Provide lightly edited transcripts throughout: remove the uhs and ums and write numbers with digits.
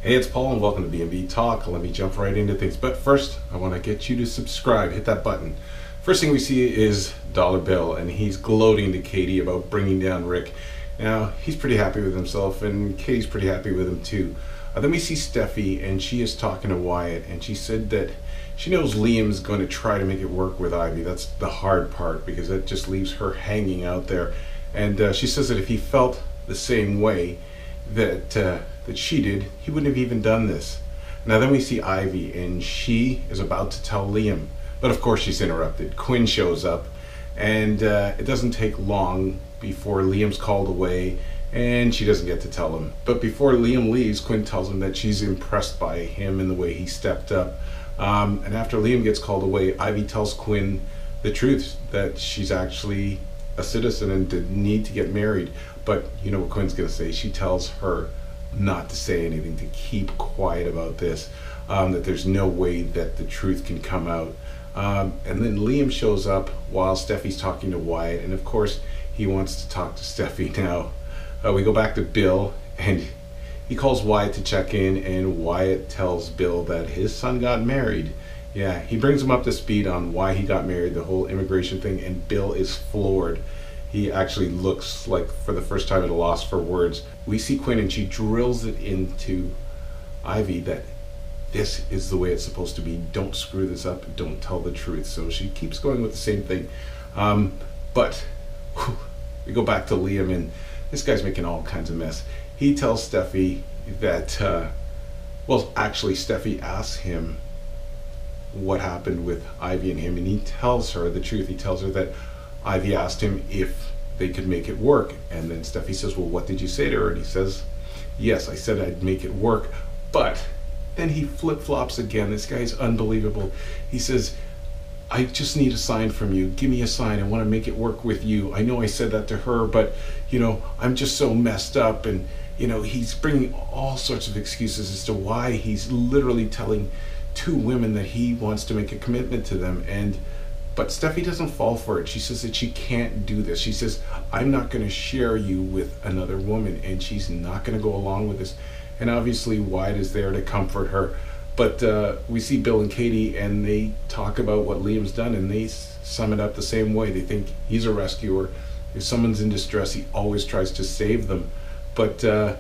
Hey, it's Paul and welcome to B&B Talk. Let me jump right into things. But first, I want to get you to subscribe. Hit that button. First thing we see is Dollar Bill, and he's gloating to Katie about bringing down Rick. Now, he's pretty happy with himself, and Katie's pretty happy with him too. Then we see Steffy, and she is talking to Wyatt, and she said that she knows Liam's going to try to make it work with Ivy. That's the hard part, because that just leaves her hanging out there. And she says that if he felt the same way that she did, he wouldn't have even done this. Now then we see Ivy, and she is about to tell Liam, but of course she's interrupted. Quinn shows up, and it doesn't take long before Liam's called away, and she doesn't get to tell him. But before Liam leaves, Quinn tells him that she's impressed by him and the way he stepped up. And after Liam gets called away, Ivy tells Quinn the truth, that she's actually a citizen and did need to get married. But you know what Quinn's gonna say? She tells her not to say anything, to keep quiet about this, that there's no way that the truth can come out. And then Liam shows up while Steffy's talking to Wyatt, and of course he wants to talk to Steffy now. We go back to Bill, and he calls Wyatt to check in, and Wyatt tells Bill that his son got married. Yeah, he brings him up to speed on why he got married, the whole immigration thing, and Bill is floored. He actually looks like, for the first time, at a loss for words. We see Quinn, and she drills it into Ivy that this is the way it's supposed to be. Don't screw this up. Don't tell the truth. So she keeps going with the same thing. But we go back to Liam, and this guy's making all kinds of mess. He tells Steffy that, well, actually, Steffy asks him what happened with Ivy and him, and he tells her the truth. He tells her that Ivy asked him if they could make it work, and then Steffy says, well, what did you say to her? And he says, yes, I said I'd make it work. But then he flip-flops again. This guy's unbelievable. He says, I just need a sign from you. Give me a sign. I want to make it work with you. I know I said that to her, but you know, I'm just so messed up. And you know, he's bringing all sorts of excuses as to why he's literally telling two women that he wants to make a commitment to them. But Steffy doesn't fall for it. She says that she can't do this. She says, I'm not going to share you with another woman, and she's not going to go along with this. And obviously Wyatt is there to comfort her. But we see Bill and Katie, and they talk about what Liam's done, and they sum it up the same way. They think he's a rescuer. If someone's in distress, he always tries to save them. But the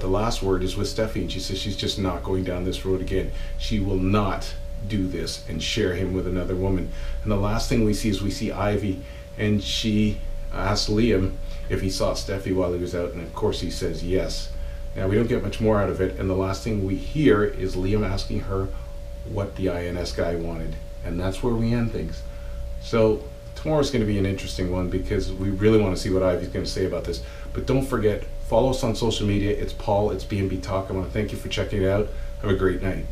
last word is with Steffy, and she says she's just not going down this road again. She will not do this and share him with another woman. And the last thing we see is we see Ivy, and she asks Liam if he saw Steffy while he was out, and of course he says yes. Now we don't get much more out of it, and the last thing we hear is Liam asking her what the INS guy wanted, and that's where we end things. So tomorrow's going to be an interesting one, because we really want to see what Ivy's going to say about this. But don't forget, follow us on social media. It's Paul, it's B&B Talk. I want to thank you for checking it out. Have a great night.